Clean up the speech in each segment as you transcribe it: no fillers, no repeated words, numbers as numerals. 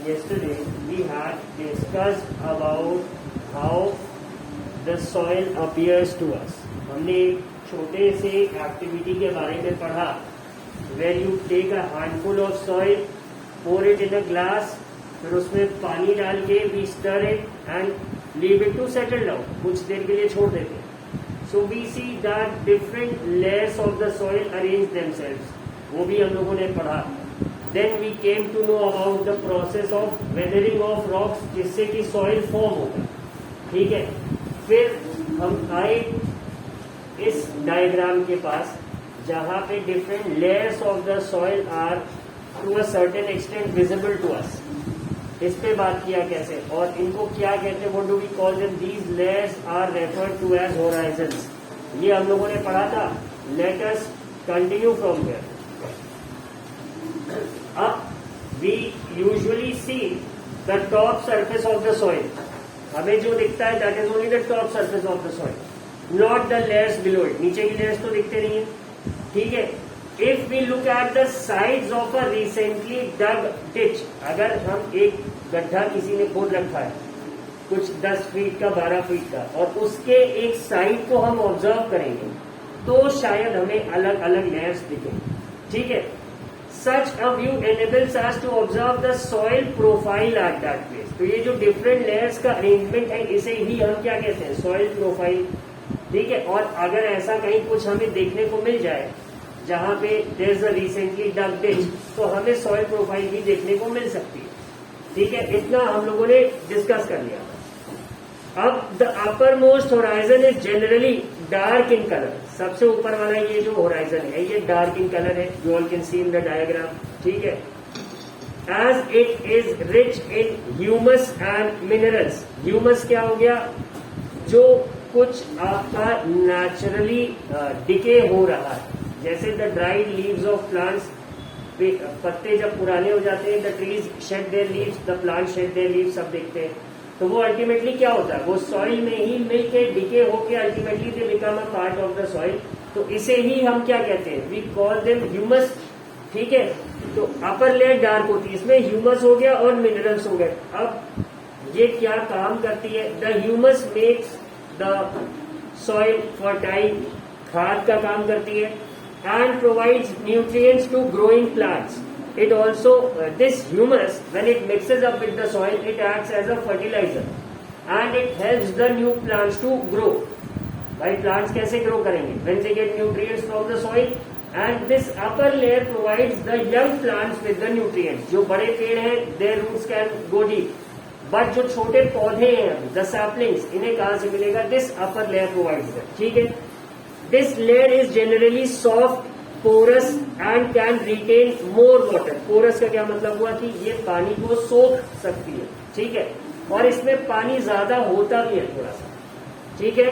yesterday we had discussed about how the soil appears to us. हमने एक छोटे से एक्टिविटी के बारे में पढ़ा, where you take a handful of soil, pour it in a glass, फिर उसमें पानी डाल के we stir it and leave it to settle down. कुछ देर के लिए छोड़ देते हैं. So we see that different layers of the soil arrange themselves. वो भी हम लोगों ने पढ़ा. Then we came to know about the process of weathering of rocks, जिससे कि soil form होगा. ठीक है. फिर हम आए इस डायग्राम के पास, जहाँ पे different layers of the soil are to a certain extent visible to us. इस पे बात किया कैसे और इनको क्या कहते हैं, what do we call them? These layers are referred to as horizons. ये हम लोगों ने पढ़ा था. Let us continue from here. अब we usually see the top surface of the soil. हमें जो दिखता है that is only the top surface of the soil, not the layers below it. नीचे की layers तो दिखते नहीं है. ठीक है. If we look at the sides of a recently dug ditch, अगर हम एक गड्ढा किसी ने खोद रखा है कुछ 10 फीट का 12 फीट का और उसके एक साइड को हम ऑब्जर्व करेंगे तो शायद हमें अलग अलग लेयर्स दिखें. ठीक है. Such a view enables us to observe the soil profile at that place. तो ये जो डिफरेंट लेयर्स का अरेंजमेंट है इसे ही हम क्या कहते हैं, सॉइल प्रोफाइल. ठीक है. और अगर ऐसा कहीं कुछ हमें देखने को मिल जाए जहां पे there is a recently dug ditch, तो हमें सॉइल प्रोफाइल भी देखने को मिल सकती है. ठीक है. इतना हम लोगों ने डिस्कस कर लिया. अब the uppermost horizon is generally dark in colour. सबसे ऊपर वाला ये जो होराइजन है ये डार्क इन कलर है. You all can see in the diagram. ठीक है. As it is rich in humus and minerals. Humus क्या हो गया, जो कुछ आपका नेचुरली डिके हो रहा है, जैसे the dried leaves of plants. पत्ते जब पुराने हो जाते हैं, the trees shade there leaves, the plant shade there leaves, सब देखते हैं. तो वो अल्टीमेटली क्या होता है, वो सॉइल में ही मिलके डिके होके ultimately they become a part of the soil. तो इसे ही हम क्या कहते हैं, वी कॉल देम ह्यूमस. ठीक है. तो अपर लेयर डार्क होती है, इसमें ह्यूमस हो गया और मिनरल्स हो गए. अब ये क्या काम करती है, the humus makes the soil fertile, खाद का काम करती है, and provides nutrients to growing plants. It also this humus, when it mixes up with the soil, it acts as a fertilizer and it helps the new plants to grow. भाई plants कैसे grow करेंगे, when they get nutrients from the soil, and this upper layer provides the young plants with the nutrients. जो बड़े पेड़ हैं their roots can go deep, but जो छोटे पौधे हैं the saplings, इन्हें कहाँ से मिलेगा, this upper layer provides them. ठीक है. This layer is generally soft, porous and can retain more water. Porous का क्या मतलब हुआ कि ये पानी को सोख सकती है. ठीक है. और इसमें पानी ज्यादा होता भी है थोड़ा सा. ठीक है.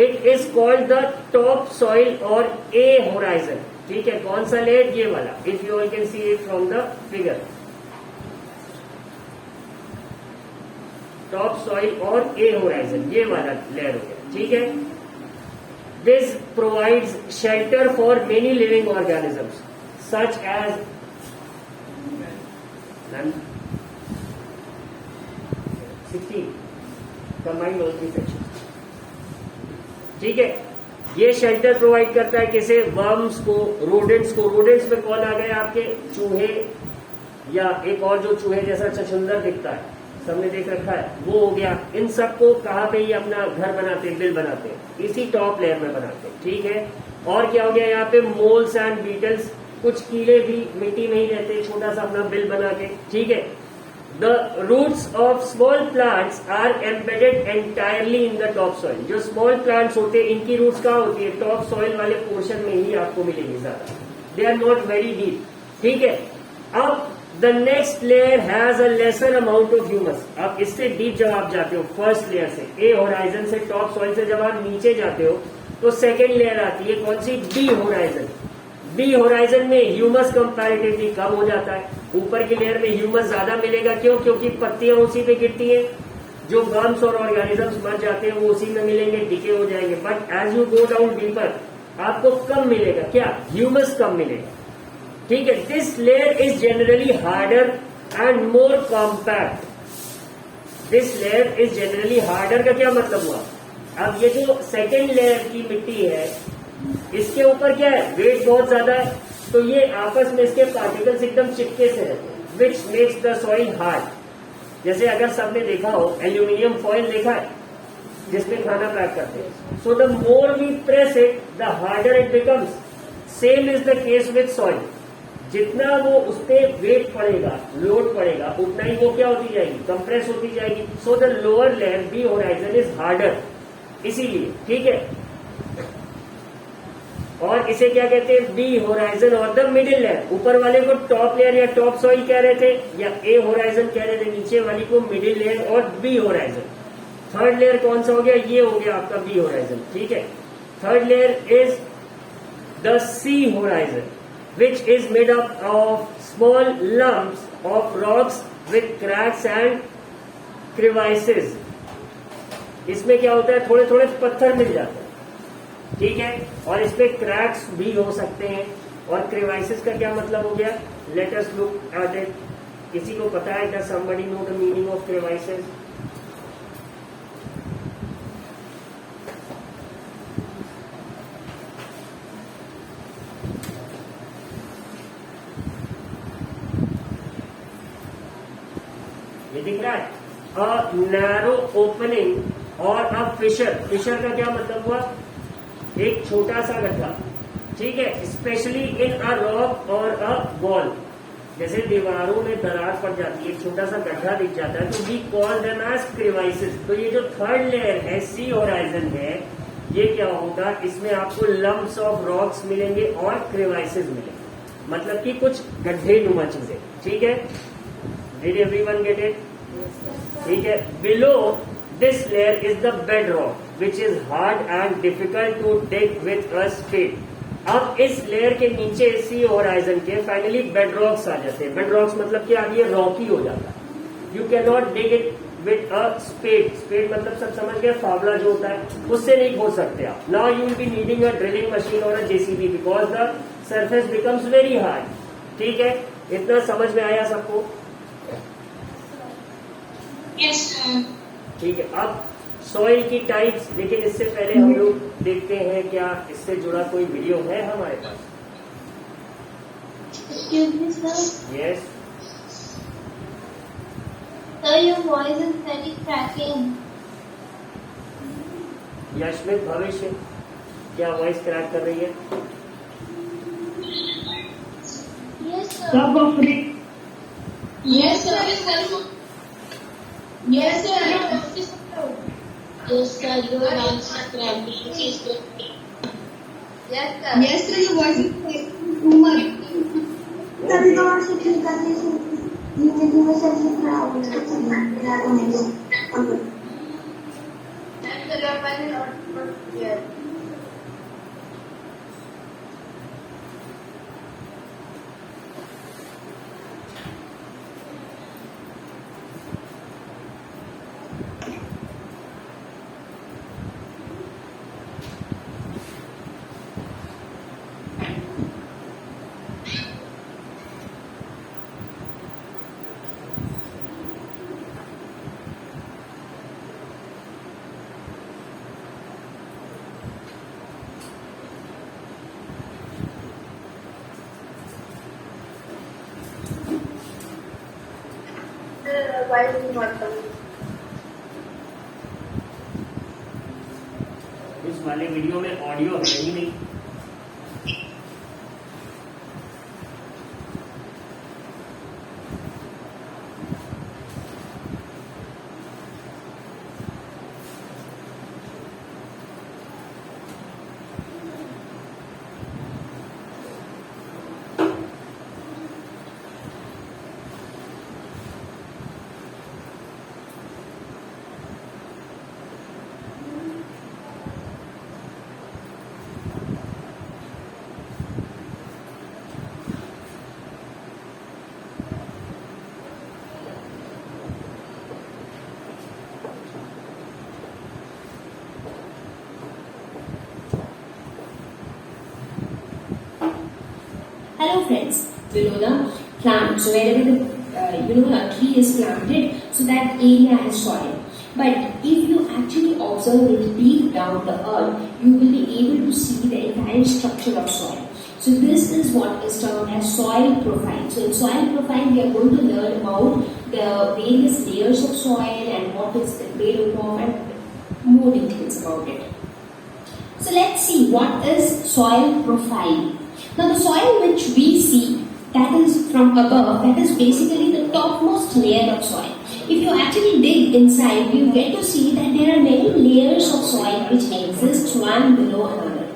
It is called the top soil or A horizon. ठीक है. कौन सा लेयर, ये वाला. If you all can see it from the figure. Top soil और A horizon, ये वाला लेयर हो गया. ठीक है. This provides shelter for many living organisms, such as combined all three sections. ठीक है. ये शेल्टर प्रोवाइड करता है किसे, वर्म्स को, रोडेंट्स को. रोडेंट्स में कौन आ गए आपके, चूहे, या एक और जो चूहे जैसा चचुंदर दिखता है, सबने देख रखा है, वो हो गया. इन सबको कहाँ पे ही अपना घर बनाते हैं, बिल बनाते हैं, इसी टॉप लेयर में बनाते हैं. ठीक है. और क्या हो गया यहाँ पे, मोल्स एंड बीटल्स. कुछ कीड़े भी मिट्टी में ही रहते हैं, छोटा सा अपना बिल बना के. ठीक है. The roots of small plants are embedded entirely in the top soil. जो स्मॉल प्लांट्स होते हैं इनकी रूट्स कहाँ होती है, टॉप सॉइल वाले पोर्शन में ही आपको मिलेंगी ज्यादा. They are not very deep. ठीक है. अब the next layer has a lesser amount of humus. अब इससे डीप जब आप जाते हो, फर्स्ट लेयर से, ए होराइजन से, टॉप सॉइल से जब आप नीचे जाते हो तो सेकेंड लेयर आती है, कौन सी, बी होराइजन. बी होराइजन में ह्यूमस कंपैरेटिवली कम हो जाता है. ऊपर की लेयर में ह्यूमस ज्यादा मिलेगा. क्यों, क्योंकि पत्तियां उसी पे गिरती हैं. जो वर्म्स और ऑर्गेनिजम्स मर जाते हैं वो उसी में मिलेंगे, डिके हो जाएंगे. But as you go down deeper आपको कम मिलेगा. क्या, ह्यूमस कम मिलेगा. ठीक है. This layer is generally harder and more compact. This layer is generally harder का क्या मतलब हुआ? अब ये जो सेकेंड लेयर की मिट्टी है, इसके ऊपर क्या है, वेट बहुत ज्यादा है, तो ये आपस में इसके पार्टिकल्स एकदम चिपके से रहते हैं, which makes the soil hard. जैसे अगर सबने देखा हो, एल्यूमिनियम फॉइल देखा है जिसमें खाना पैक करते हैं, so the more we press it the harder it becomes. Same is the case with soil. जितना वो उस पर वेट पड़ेगा, लोड पड़ेगा, उतना ही वो क्या होती जाएगी, कंप्रेस होती जाएगी. So the lower layer B horizon is harder, इसीलिए. ठीक है, और इसे क्या कहते हैं, बी होराइजन और द मिडिल लेयर. ऊपर वाले को टॉप लेयर या टॉप सॉइल कह रहे थे, या ए होराइजन कह रहे थे, नीचे वाली को मिडिल लेयर और बी होराइजन. थर्ड लेयर कौन सा हो गया, ये हो गया आपका बी होराइजन. ठीक है, third layer is the C horizon, which is made up of small lumps of rocks with cracks and crevices. इसमें क्या होता है, थोड़े थोड़े पत्थर मिल जाते हैं. ठीक है, और इसमें क्रैक्स भी हो सकते हैं. और क्रिवाइसेस का क्या मतलब हो गया, let us look at it. किसी को पता है, does somebody know the meaning of crevices? ये दिख रहा है, अ नैरो ओपनिंग और अ फिशर. फिशर का क्या मतलब हुआ, एक छोटा सा गड्ढा. ठीक है, स्पेशली इन अ रॉक और अ वॉल. जैसे दीवारों में दरार पड़ जाती है, छोटा सा गड्ढा दिख जाता है, तो वी कॉल देम एज क्रिवाइसेस. तो ये जो थर्ड लेयर है, सी होराइजन है, ये क्या होगा, इसमें आपको लम्प्स ऑफ रॉक्स मिलेंगे और क्रिवाइसेस मिलेंगे, मतलब कि कुछ गड्ढे नुमा चीजें. ठीक है, डिड एवरीवन गेट इट? ठीक है, below this layer is the bed rock which is hard and difficult to dig with a spade. अब इस लेयर के नीचे सी होराइजन के फाइनली बेड रॉक्स आ जाते हैं. बेड रॉक्स मतलब कि अब ये रॉकी हो जाता है. You can not dig it with a spade. Spade मतलब सब समझ गए, फावला जो होता है, उससे नहीं खोद सकते आप. Now you will be needing a drilling machine और a JCB because the surface becomes very hard. ठीक है, इतना समझ में आया सबको? Yes, sir. ठीक है, अब सॉइल की टाइप्स. लेकिन इससे पहले हम लोग देखते हैं क्या इससे जुड़ा कोई वीडियो है हमारे पास. Excuse me, sir. Yes, Sir, your voice is very cracking. यशमित भविष्य, क्या वॉइस क्रैक कर रही है? Yes, sir. Yes, sir. Yes, sir. Yes, sir. Your voice is cracking. Yes, sir. Yes, sir. Your voice is too much. कभी कभार से ठीक करने से जिंदगी में सबसे खराब हो जाता है. Yes, sir. Your voice is not clear. Why is it not coming? इस वाले वीडियो में ऑडियो है ही नहीं. Hello friends, you know the plants wherever a tree is planted, so that area has soil. But if you actually observe it deep down the earth, you will be able to see the entire structure of soil. So this is what is termed as soil profile. So in soil profile, we are going to learn about the various layers of soil and what is the made up of and more details about it. So let's see what is soil profile. Now the soil which we see, that is from above, that is basically the topmost layer of soil. If you actually dig inside, you get to see that there are many layers of soil which exist one below another.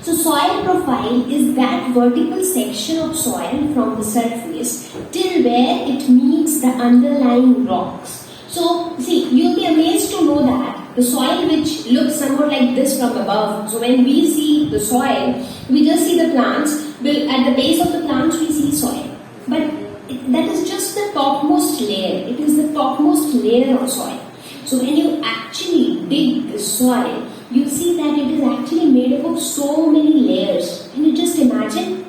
So soil profile is that vertical section of soil from the surface till where it meets the underlying rocks. So see, you'll be amazed to know that the soil which looks somewhat like this from above. So when we see the soil, we just see the plants. At the base of the plants, we see soil. But that is just the topmost layer. It is the topmost layer of soil. So when you actually dig the soil, you see that it is actually made up of so many layers. Can you just imagine?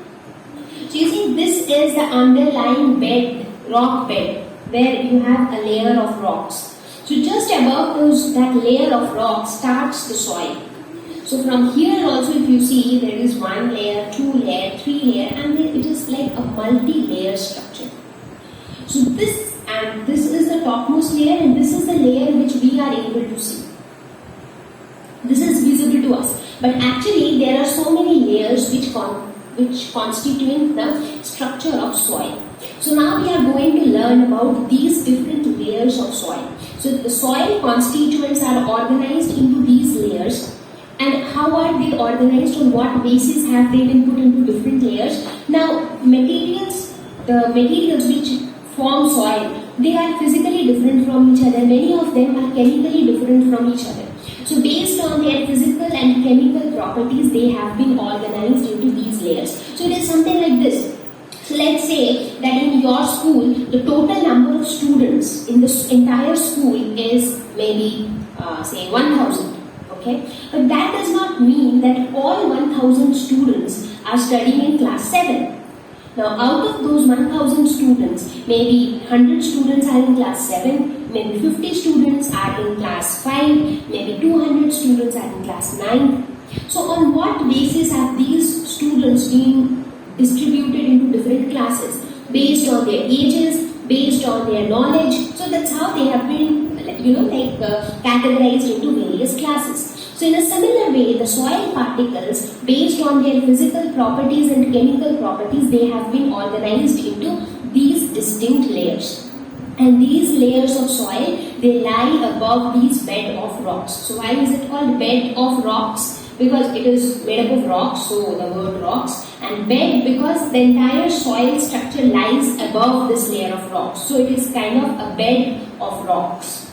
So you see, this is the underlying bed, rock bed, where you have a layer of rocks. So just above that layer of rocks starts the soil. So from here also, if you see, there is one layer, two layer, three layer, and it is like a multi-layer structure. So this is the topmost layer, and this is the layer which we are able to see. This is visible to us, but actually there are so many layers which constitute the structure of soil. So now we are going to learn about these different layers of soil. So the soil constituents are organized into these layers. And how are they organized? On what basis have they been put into different layers? Now, the materials which form soil, they are physically different from each other. Many of them are chemically different from each other. So based on their physical and chemical properties, they have been organized into these layers. So it is something like this. So let's say that in your school, the total number of students in the entire school is maybe say 1,000. Okay? But that does not mean that all 1,000 students are studying in class 7. Now out of those 1,000 students, maybe 100 students are in class 7, maybe 50 students are in class 5, maybe 200 students are in class 9. So on what basis have these students been distributed into different classes? Based on their ages, based on their knowledge. So that's how they have been categorized into various classes. So in a similar way, the soil particles, based on their physical properties and chemical properties, they have been organized into these distinct layers. And these layers of soil, they lie above these bed of rocks. So why is it called bed of rocks? Because it is made up of rocks, so the word rocks. And bed because the entire soil structure lies above this layer of rocks. So it is kind of a bed of rocks.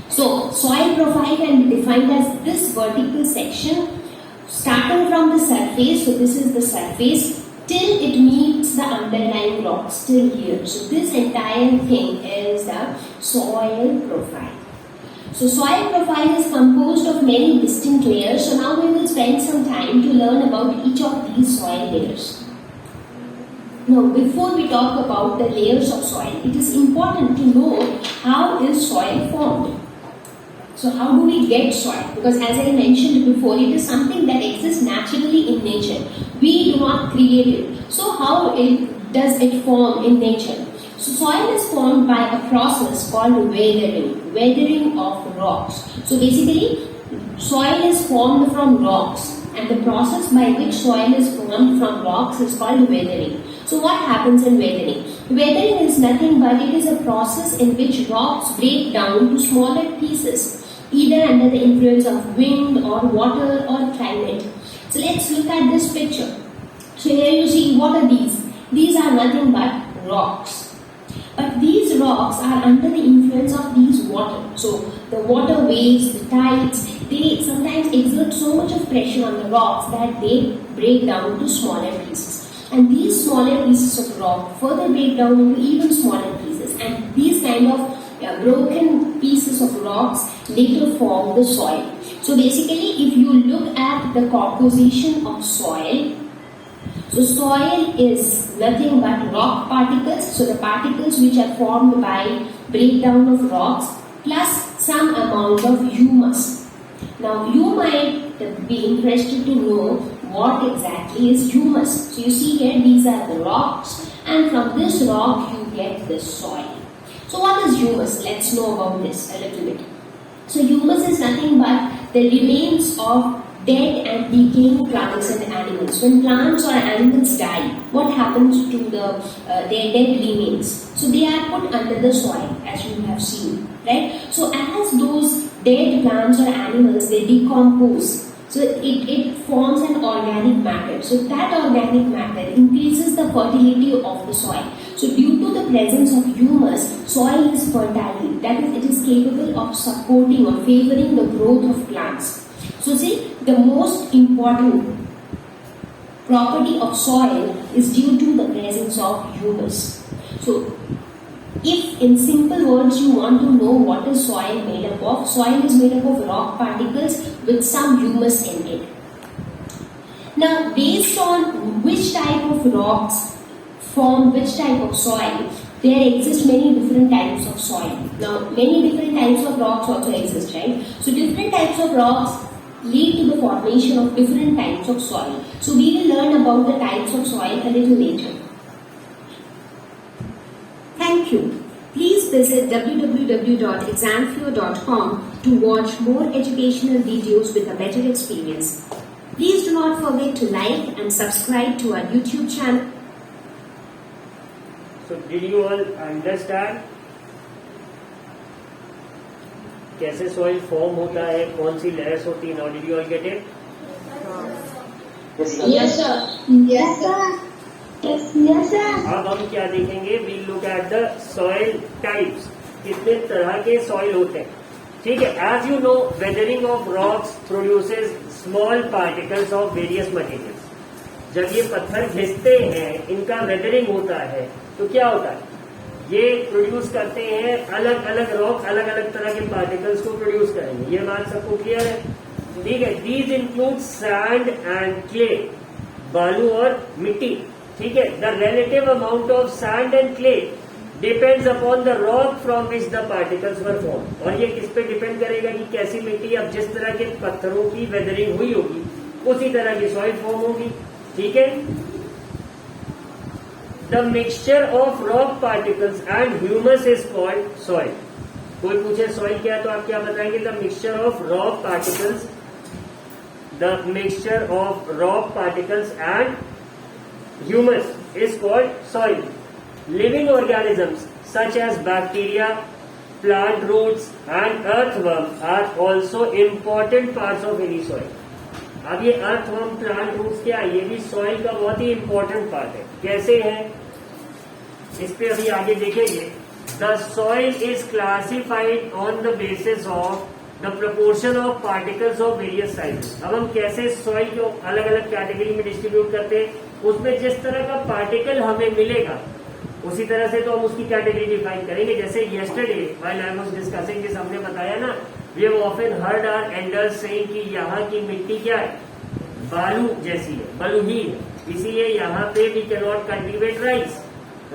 So soil profile can be defined as this vertical section starting from the surface. So this is the surface till it meets the underlying rocks, till here. So this entire thing is the soil profile. So soil profile is composed of many distinct layers. So now we will spend some time to learn about each of these soil layers. Now before we talk about the layers of soil, it is important to know how is soil formed. So how do we get soil? Because as I mentioned before, it is something that exists naturally in nature. We do not create it. So how does it form in nature? So soil is formed by a process called weathering of rocks. So basically, soil is formed from rocks, and the process by which soil is formed from rocks is called weathering. So what happens in weathering? Weathering is nothing but it is a process in which rocks break down to smaller pieces, either under the influence of wind or water or climate. So let's look at this picture. So here you see, what are these? These are nothing but rocks. But these rocks are under the influence of these water. So the water waves, the tides, they sometimes exert so much of pressure on the rocks that they break down to smaller pieces. And these smaller pieces of rock further break down into even smaller pieces. And these kind of broken pieces of rocks later form the soil. So basically, if you look at the composition of soil, So soil is nothing but rock particles. So the particles which are formed by breakdown of rocks plus some amount of humus. Now you might be interested to know what exactly is humus. So you see here, these are the rocks, and from this rock you get the soil. So what is humus? Let's know about this a little bit. So humus is nothing but the remains of dead and decaying plants and animals. When plants or animals die, what happens to their dead remains? So they are put under the soil, as you have seen, right? So as those dead plants or animals, they decompose. So it forms an organic matter. So that organic matter increases the fertility of the soil. So due to the presence of humus, soil is fertile. That is, it is capable of supporting or favoring the growth of plants. So see, the most important property of soil is due to the presence of humus. So if in simple words you want to know what is soil made up of, soil is made up of rock particles with some humus in it. Now based on which type of rocks form which type of soil, there exist many different types of soil. Now many different types of rocks also exist, right? So different types of rocks lead to the formation of different types of soil. So we will learn about the types of soil a little later. Thank you. Please visit www.examflow.com to watch more educational videos with a better experience. Please do not forget to like and subscribe to our YouTube channel. So did you all understand कैसे soil form होता है, कौन सी layers होती है? Now did you all get it? Yes, sir. Yes, sir. Yes, sir. अब हम क्या देखेंगे? We look at the soil types. कितने तरह के सॉइल होते हैं, ठीक है? As you know, weathering of rocks produces small particles of various materials. जब ये पत्थर घिसते हैं, इनका वेदरिंग होता है, तो क्या होता है? ये प्रोड्यूस करते हैं अलग अलग रॉक, अलग अलग तरह के पार्टिकल्स को प्रोड्यूस करेंगे. ये बात सबको क्लियर है? ठीक है. These include sand and clay, बालू और मिट्टी. ठीक है. The relative amount of sand and clay depends upon the rock from which the particles were form. और ये किस पे डिपेंड करेगा कि कैसी मिट्टी, अब जिस तरह के पत्थरों की वेदरिंग हुई होगी उसी तरह की सॉइल फॉर्म होगी. ठीक है. The mixture of rock particles and humus is called soil. कोई पूछे soil क्या है तो आप क्या बताएंगे? The mixture of rock particles, the mixture of rock particles and humus is called soil. Living organisms such as bacteria, plant roots and earthworm are also important parts of any soil. अब ये earthworm, plant roots क्या है? ये भी soil का बहुत ही important part है. कैसे है इस पे अभी आगे देखेंगे. The soil is classified on the basis of the proportion of particles of various sizes. अब हम कैसे सॉइल को अलग अलग कैटेगरी में डिस्ट्रीब्यूट करते हैं? उसमें जिस तरह का पार्टिकल हमें मिलेगा उसी तरह से तो हम उसकी कैटेगरी डिफाइन करेंगे. जैसे yesterday while I was discussing this, हमने बताया ना, we have often heard our elders saying कि यहाँ की मिट्टी क्या है? बालू जैसी है, बलुही है. इसीलिए यहाँ पे we cannot cultivate rice.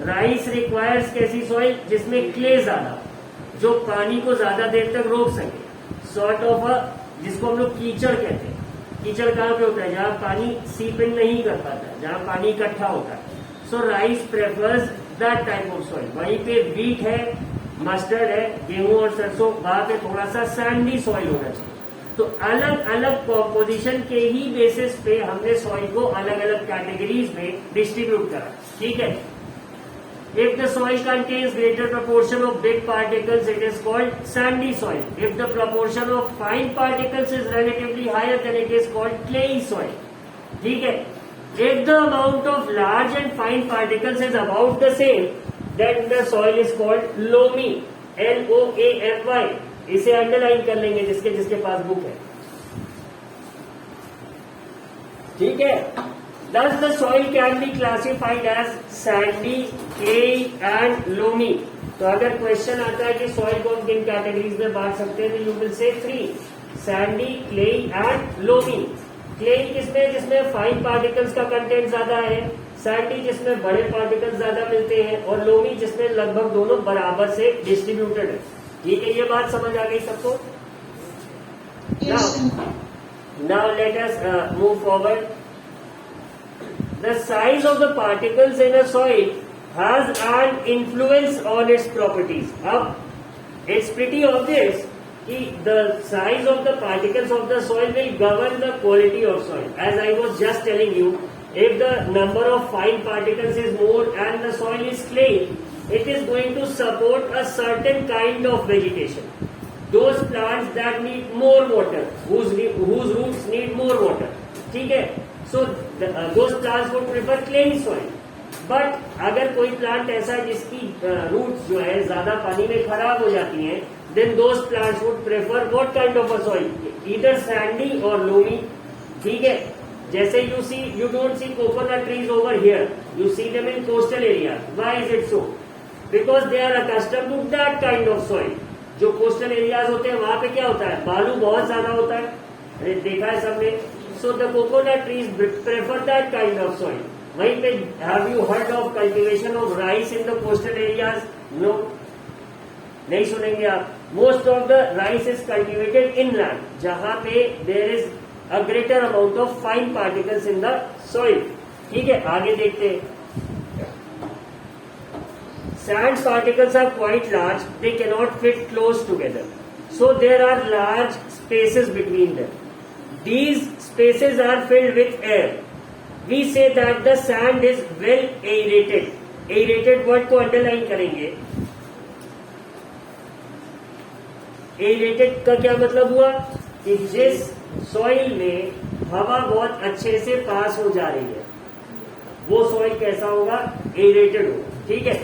Rice requires कैसी सॉइल? जिसमें क्ले ज्यादा, जो पानी को ज्यादा देर तक रोक सके. सॉर्ट ऑफ जिसको हम लोग कीचड़ कहते हैं. कीचड़ कहाँ पे होता है? जहाँ पानी सीप इन नहीं कर पाता, जहाँ पानी इकट्ठा होता है. So rice prefers that type of soil. वहीं पे वीट है, मस्टर्ड है, गेहूं और सरसों, वहां पे थोड़ा सा सैंडी सॉइल होना चाहिए. तो अलग अलग कॉम्पोजिशन के ही बेसिस पे हमने सॉइल को अलग अलग कैटेगरीज में डिस्ट्रीब्यूट करा. ठीक है. If the soil contains greater proportion of big particles, it is called sandy soil. If the proportion of fine particles is relatively higher, then it is called clayey soil. ठीक है. If the amount of large and fine particles is about the same, then the soil is called loamy. LOAMY. इसे underline कर लेंगे जिसके पास book है. ठीक है. Thus the soil can be classified as sandy, clay and loamy. तो अगर question आता है कि सॉइल को हम किन कैटेगरीज में बांट सकते हैं, तो you will say 3: Sandy, clay and loamy. Clay किसमें, जिसमें फाइन पार्टिकल्स का कंटेंट ज्यादा है, सैंडी जिसमें बड़े पार्टिकल्स ज्यादा मिलते हैं, और लोमी जिसमें लगभग दोनों बराबर से डिस्ट्रीब्यूटेड है। ठीक है, ये बात समझ आ गई सबको? Now let us move forward. The size of the particles in a soil has an influence on its properties. अब it's pretty obvious that the size of the particles of the soil will govern the quality of soil. As I was just telling you, if the number of fine particles is more and the soil is clay, it is going to support a certain kind of vegetation. Those plants that need more water, whose roots need more water. ठीक है, so those plants would prefer clayey soil. But अगर कोई plant ऐसा है जिसकी roots जो है ज्यादा पानी में खराब हो जाती हैं, then those plants would prefer what kind of a soil? Either sandy or loamy. ठीक है, जैसे you don't see coconut trees over here. You see them in coastal areas. Why is it so? Because they are accustomed to that kind of soil. जो coastal areas होते हैं वहां पे क्या होता है, बालू बहुत ज्यादा होता है, अरे देखा है सबने। So the coconut trees prefer that kind of soil. वहीं पे have you heard of cultivation of rice in the coastal areas? No, नहीं सुनेंगे आप। Most of the rice is cultivated inland, जहां पे there is a greater amount of fine particles in the soil. ठीक है, आगे देखते हैं। Sand particles are quite large, they cannot fit close together. So there are large spaces between them. These spaces are filled with air. We say that the sand is well aerated. Aerated word को underline करेंगे। Aerated का क्या मतलब हुआ कि जिस soil में हवा बहुत अच्छे से पास हो जा रही है, वो सॉइल कैसा होगा? एरेटेड होगा। ठीक है,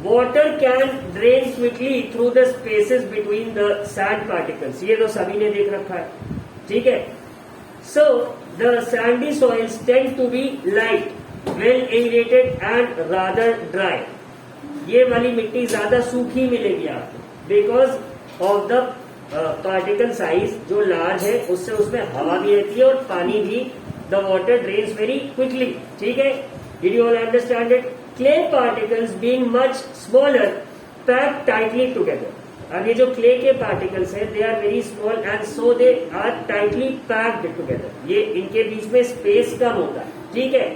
water can drain quickly through the spaces between the sand particles. ये तो सभी ने देख रखा है। ठीक है, so the sandy soils tend to be light, well aerated and rather dry. ये वाली मिट्टी ज्यादा सूखी मिलेगी आपको because of the particle size जो लार्ज है, उससे उसमें हवा भी रहती है और पानी भी, the water drains very quickly. ठीक है, did you all understand it? Clay particles being much smaller packed tightly together. अब ये जो clay के particles हैं, they are very small and so they are tightly packed together. ये इनके बीच में space कम होता है। ठीक है,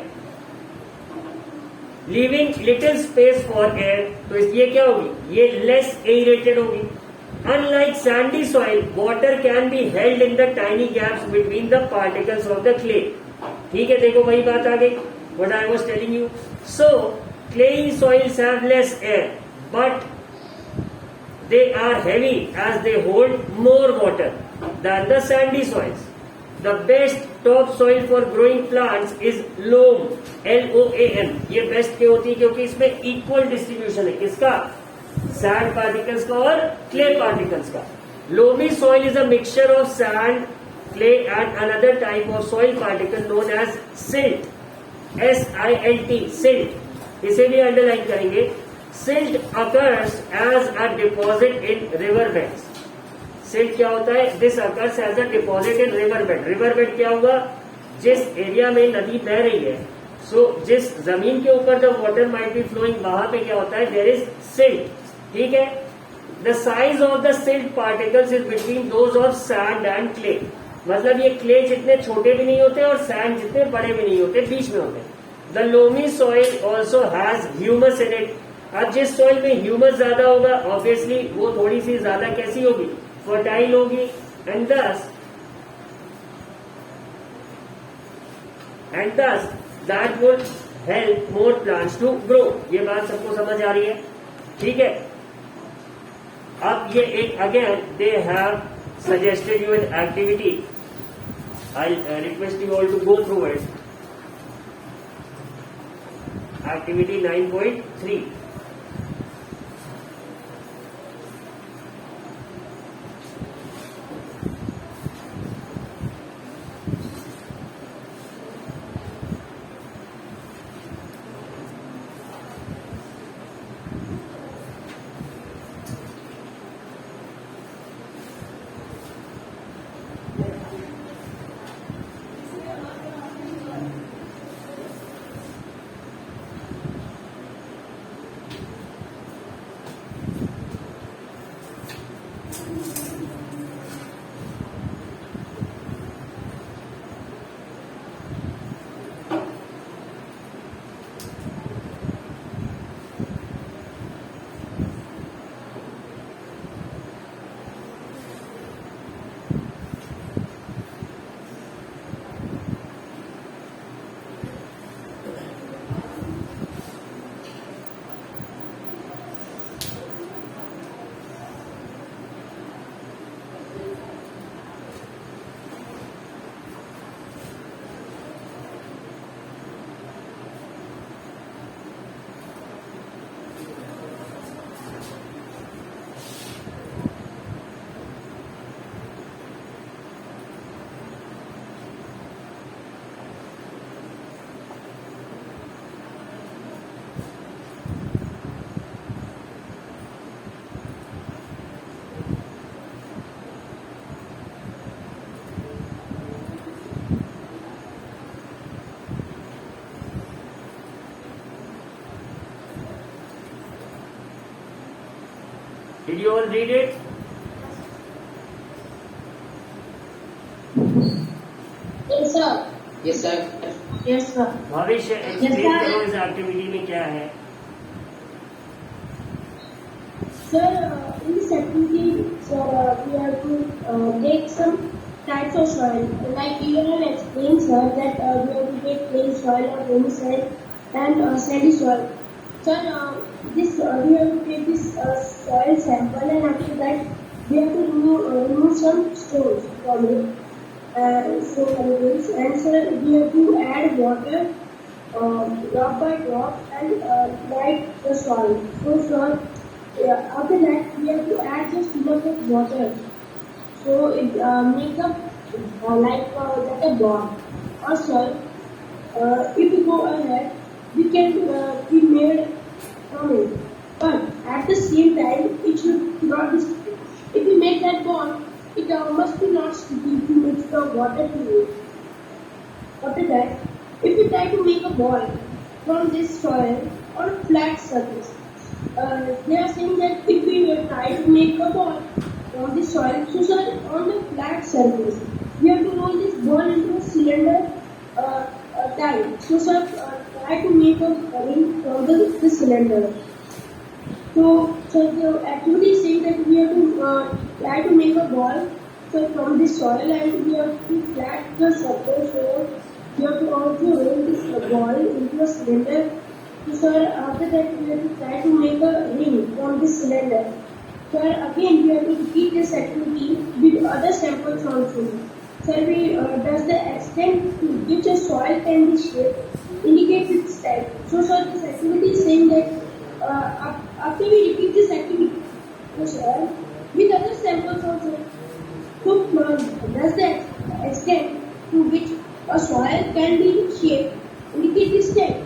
leaving little space for air, तो ये क्या होगी? ये less aerated होगी। Unlike sandy soil, water can be held in the tiny gaps between the particles of the clay. ठीक है, देखो वही बात आ गई, what I was telling you. So clayey soils have less air, but they are heavy as they hold more water than the sandy soils. The best topsoil for growing plants is loam, LOAM. ये best क्यों होती है? क्योंकि इसमें equal distribution है, किसका? Sand particles का और क्ले पार्टिकल्स का। Loamy soil is a mixture of sand, clay and another type of soil particle known as silt, SILT, silt. इसे भी अंडरलाइन करेंगे। Silt occurs as a deposit in river beds. Silt क्या होता है? This occurs as a deposit in river bed. River bed क्या हुआ? जिस area में नदी बह रही है, जिस जमीन के ऊपर the water might be flowing, वहां पे क्या होता है? There is silt. ठीक है, the size of the silt particles is between those of sand and clay. मतलब ये क्ले जितने छोटे भी नहीं होते और सैंड जितने बड़े भी नहीं होते, बीच में होते हैं। The loamy soil also has humus in it. अब जिस सॉइल में ह्यूमस ज्यादा होगा, ऑब्वियसली वो थोड़ी सी ज्यादा कैसी होगी? फर्टाइल होगी, and thus that would help more plants to grow. ये बात सबको समझ आ रही है? ठीक है, अब ये एक again they have suggested you an activity. I'll request you all to go through it. Activity 9.3. Did you all read it? Yes, sir. Yes, sir. Yes, sir. भविष्य एक्सप्लेन करो इस एक्टिविटी में क्या है. Sir, in this activity, sir, we have to take some types of soil. Like you have explained, sir, that we have to take clay soil or loamy soil and sandy soil. Sir, we have to take this soil sample, and after that we have to remove some stones from it. So many things. And sir, we have to add water drop by drop and light the soil. So sir, after that we have to add just enough of water. So it make up like a ball. Or sir, if we go ahead, we can be made from it. But at the same time, it should not be sticky. If we make that ball, it must be not sticky if you mix the water to it. After that, if we try to make a ball from this soil on a flat surface, they are saying that if we try to make a ball from this soil, so sir, on the flat surface, we have to roll this ball into a cylinder type. So sir, try to make a ring from the cylinder. So the activity is saying that we have to try to make a ball from this soil, and we have to flat the surface. So we have to also roll this ball into a cylinder. So sir, after that we have to try to make a ring from this cylinder. So again we have to repeat this activity with other samples also. Sir, we does the extent to which a soil can be shaped indicate its type. So sir, this activity is saying that after we repeat this activity, so sir, with other samples also, so does the extent to which a soil can be shaped indicate this type.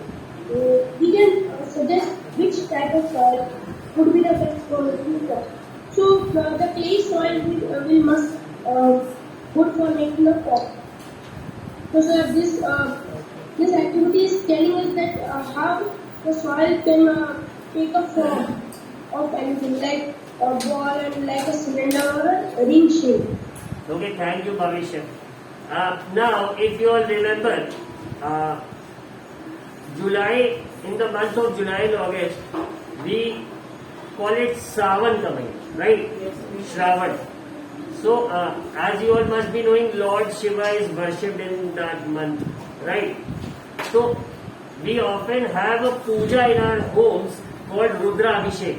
We can suggest which type of soil would be the best for the future. So the clay soil will must good for making a pot. So sir, this activity is telling us that how the soil can take a form of anything like a ball and like a cylinder or a ring shape. Okay, thank you, Bhavishya. Now, if you all remember, July, in the month of July and August, we call it Shravan coming, right? Shravan. So, as you all must be knowing, Lord Shiva is worshipped in that month, right? So, we often have a puja in our homes called Rudra Abhishek.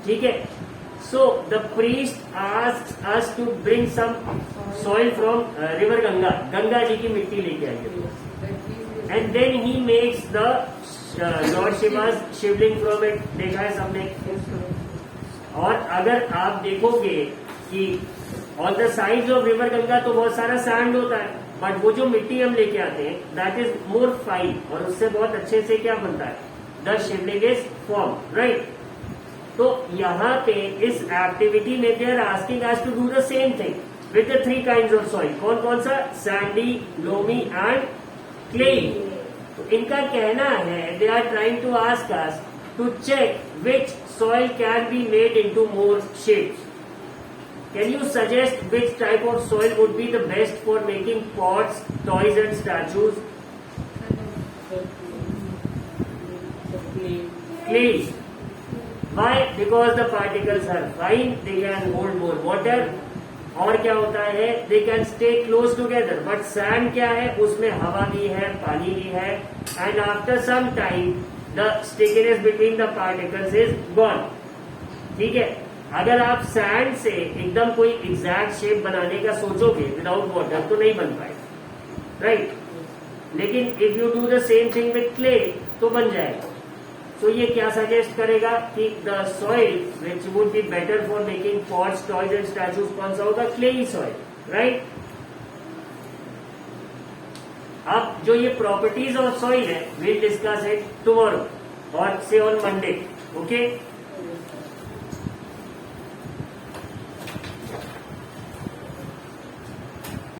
Okay? So, the priest asks us to bring some soil from river Ganga. Ganga ji ki mitti leke aayenge. And then he makes the Lord Shiva's shivling from it. देखा है सबने? और अगर आप देखोगे कि on the sides of river Ganga तो बहुत सारा sand होता है, बट वो जो मिट्टी हम लेके आते हैं that is more fine और उससे बहुत अच्छे से क्या बनता है? The shivling is formed, right? तो यहाँ पे इस एक्टिविटी में they are asking us to do the same thing with the three kinds of soil. कौन कौन सा? Sandy, loamy and clay. तो इनका कहना है they are trying to ask us to check which soil can be made into more shapes. Can you suggest which type of soil would be the best for making pots, toys and statues? Clay. Why? Because the particles are fine, they can hold more water. और क्या होता है? They can stay close together. But sand क्या है? उसमें हवा भी है, पानी भी है. And after some time, the stickiness between the particles is gone. ठीक है? अगर आप सैंड से एकदम कोई एग्जैक्ट शेप बनाने का सोचोगे विदाउट वाटर तो नहीं बन पाएगा, राइट? लेकिन if you do the same thing with clay तो बन जाएगा. सो ये क्या सजेस्ट करेगा कि the soil which would be better for making pots, toys and statues कौन सा होगा? Clayey soil, right? अब जो ये प्रॉपर्टीज ऑफ सॉइल है, वील डिस्कस इट टुमारो और से ऑन मंडे. ओके?